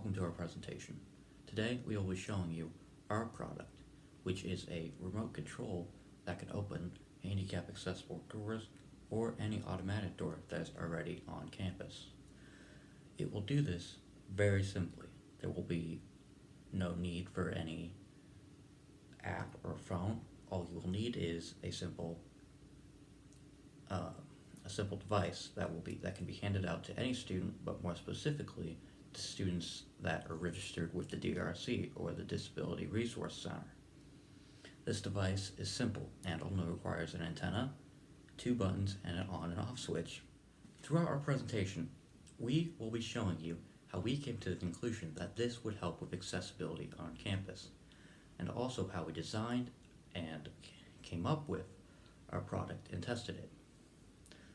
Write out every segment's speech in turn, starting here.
welcome to our presentation. Today we will be showing you our product, which is a remote control that can open handicap accessible doors or any automatic door that is already on campus. It will do this very simply. There will be no need for any app or phone. All you will need is uh, a simple device that can be handed out to any student, but more specifically to students that are registered with the DRC or the Disability Resource Center. This device is simple and only requires an antenna, two buttons, and an on and off switch. Throughout our presentation, we will be showing you how we came to the conclusion that this would help with accessibility on campus, and also how we designed and came up with our product and tested it.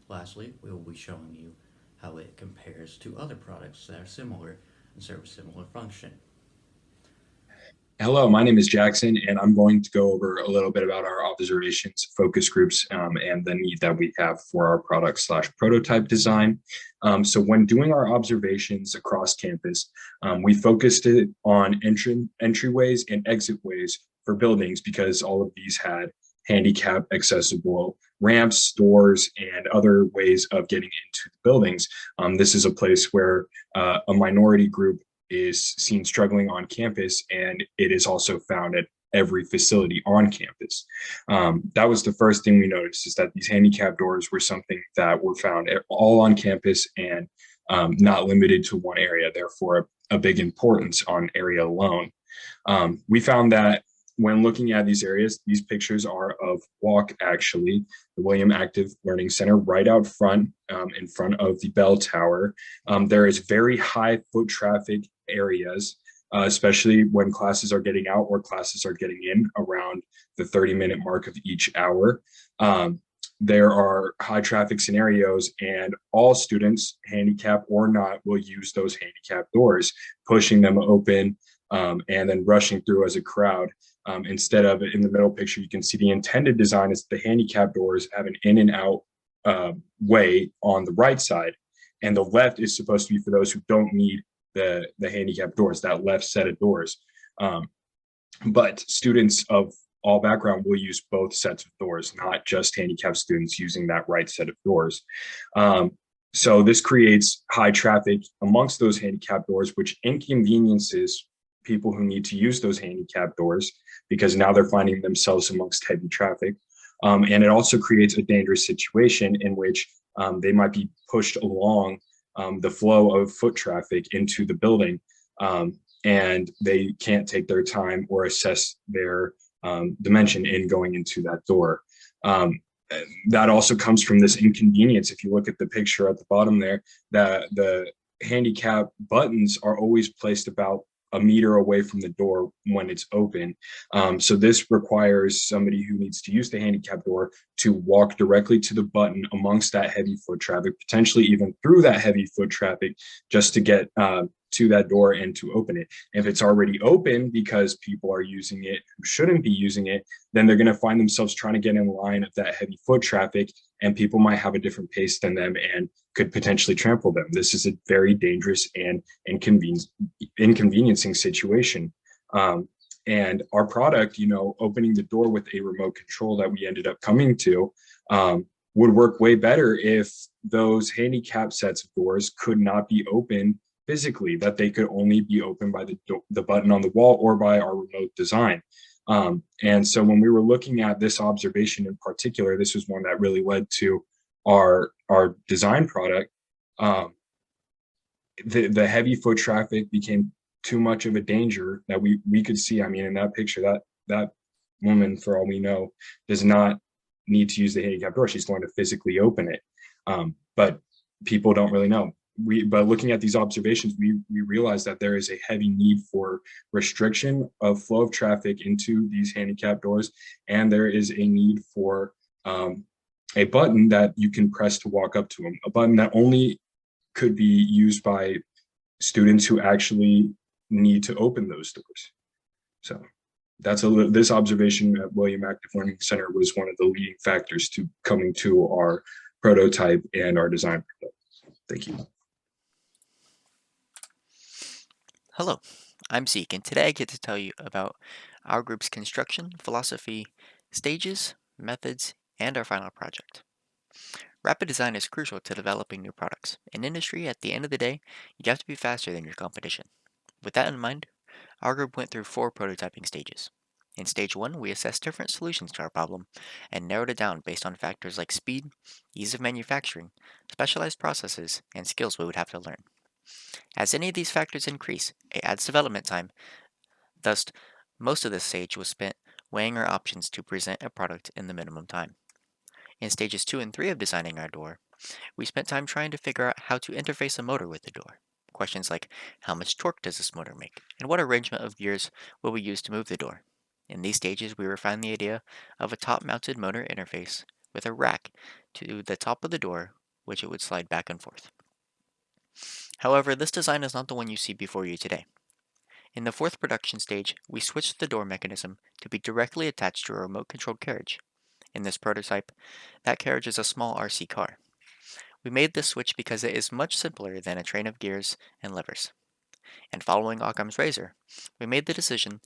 Lastly, we will be showing you how it compares to other products that are similar and serve a similar function. Hello, my name is Jackson, and I'm going to go over a little bit about our observations, focus groups, and the need that we have for our product/prototype design. So when doing our observations across campus, we focused it on entryways and exitways for buildings because all of these had handicap accessible ramps, doors, and other ways of getting into the buildings. This is a place where a minority group is seen struggling on campus, and it is also found at every facility on campus. That was the first thing we noticed, is that these handicap doors were something that were found all on campus and not limited to one area, therefore a big importance on area alone. We found that when looking at these areas, these pictures are of WALK, actually, the William Active Learning Center, right out front, in front of the bell tower. There is very high foot traffic areas, especially when classes are getting out or classes are getting in around the 30-minute mark of each hour. There are high traffic scenarios, and all students, handicap or not, will use those handicap doors, pushing them open and then rushing through as a crowd. Instead of in the middle picture, you can see the intended design is the handicap doors have an in and out way on the right side, and the left is supposed to be for those who don't need the handicap doors, that left set of doors. But students of all background will use both sets of doors, not just handicapped students using that right set of doors. So this creates high traffic amongst those handicap doors, which inconveniences people who need to use those handicap doors, because now they're finding themselves amongst heavy traffic. And it also creates a dangerous situation in which they might be pushed along the flow of foot traffic into the building, and they can't take their time or assess their dimension in going into that door. That also comes from this inconvenience. If you look at the picture at the bottom there, the handicap buttons are always placed about a meter away from the door when it's open. So this requires somebody who needs to use the handicap door to walk directly to the button amongst that heavy foot traffic, potentially even through that heavy foot traffic, just to get to that door and to open it. If it's already open because people are using it who shouldn't be using it, then they're going to find themselves trying to get in line of that heavy foot traffic, and people might have a different pace than them and could potentially trample them. This is a very dangerous and inconveniencing situation. And our product, opening the door with a remote control that we ended up coming to, would work way better if those handicap sets of doors could not be open physically, that they could only be opened by the button on the wall or by our remote design. And so when we were looking at this observation in particular, this was one that really led to our design product. The heavy foot traffic became too much of a danger that we could see. I mean, in that picture, that woman, for all we know, does not need to use the handicap door. She's going to physically open it. But people don't really know. But looking at these observations, we realized that there is a heavy need for restriction of flow of traffic into these handicap doors, and there is a need for a button that you can press to walk up to them, a button that only could be used by students who actually need to open those doors. So that's this observation at William Active Learning Center was one of the leading factors to coming to our prototype and our design product. Thank you. Hello, I'm Zeke, and today I get to tell you about our group's construction, philosophy, stages, methods, and our final project. Rapid design is crucial to developing new products. In industry, at the end of the day, you have to be faster than your competition. With that in mind, our group went through 4 prototyping stages. In stage 1, we assessed different solutions to our problem and narrowed it down based on factors like speed, ease of manufacturing, specialized processes, and skills we would have to learn. As any of these factors increase, it adds development time. Thus, most of this stage was spent weighing our options to present a product in the minimum time. In stages 2 and 3 of designing our door, we spent time trying to figure out how to interface a motor with the door. Questions like how much torque does this motor make, and what arrangement of gears will we use to move the door. In these stages, we refined the idea of a top-mounted motor interface with a rack to the top of the door, which it would slide back and forth. However, this design is not the one you see before you today. In the 4th production stage, we switched the door mechanism to be directly attached to a remote-controlled carriage. In this prototype, that carriage is a small RC car. We made this switch because it is much simpler than a train of gears and levers. And following Occam's razor, we made the decision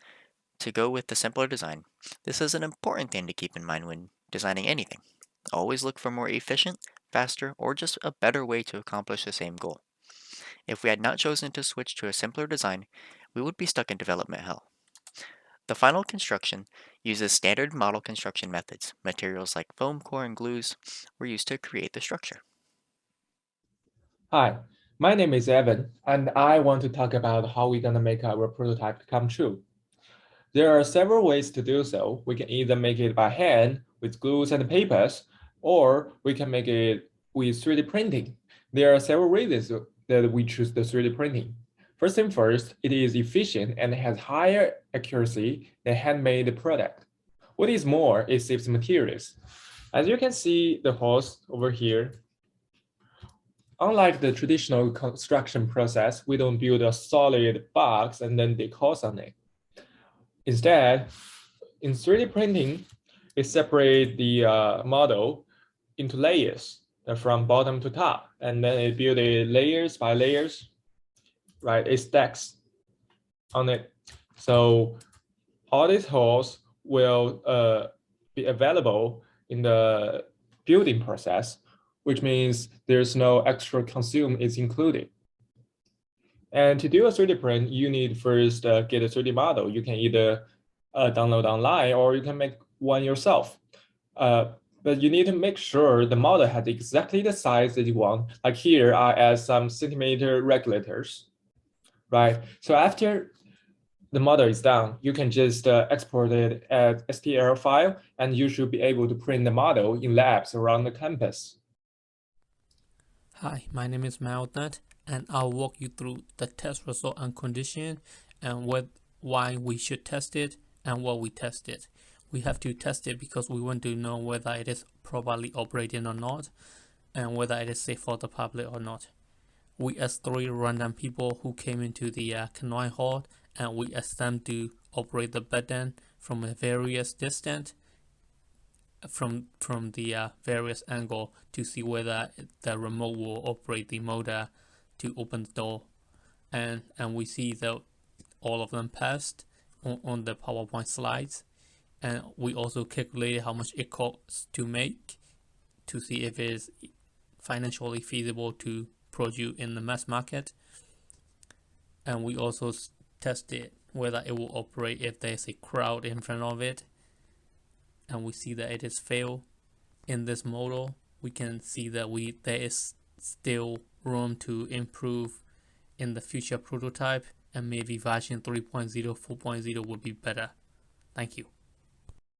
to go with the simpler design. This is an important thing to keep in mind when designing anything. Always look for more efficient, faster, or just a better way to accomplish the same goal. If we had not chosen to switch to a simpler design, we would be stuck in development hell. The final construction uses standard model construction methods. Materials like foam core and glues were used to create the structure. Hi, my name is Evan, and I want to talk about how we're gonna make our prototype come true. There are several ways to do so. We can either make it by hand with glues and papers, or we can make it with 3D printing. There are several reasons that we choose the 3D printing. First thing first, it is efficient and has higher accuracy than handmade product. What is more, it saves materials. As you can see the hose over here, unlike the traditional construction process, we don't build a solid box and then decos on it. Instead, in 3D printing, we separate the model into layers from bottom to top, and then it builds it layers by layers, right? It stacks on it. So all these holes will be available in the building process, which means there's no extra consume is included. And to do a 3D print, you need first get a 3D model. You can either download online or you can make one yourself. But you need to make sure the model has exactly the size that you want. Like here, I add some centimeter regulators, right? So after the model is done, you can just export it as STL file, and you should be able to print the model in labs around the campus. Hi, my name is Malnut, and I'll walk you through the test result and condition and why we should test it and what we tested. We have to test it because we want to know whether it is properly operating or not and whether it is safe for the public or not. We asked 3 random people who came into the Canoe Hall, and we asked them to operate the button from a various distance from the various angle to see whether the remote will operate the motor to open the door, and we see that all of them passed on the PowerPoint slides, and we also calculated how much it costs to make to see if it is financially feasible to produce in the mass market, and we also tested whether it will operate if there's a crowd in front of it, and we see that it is fail. In this model, we can see that there is still room to improve in the future prototype, and maybe version 3.0, 4.0 would be better. Thank you.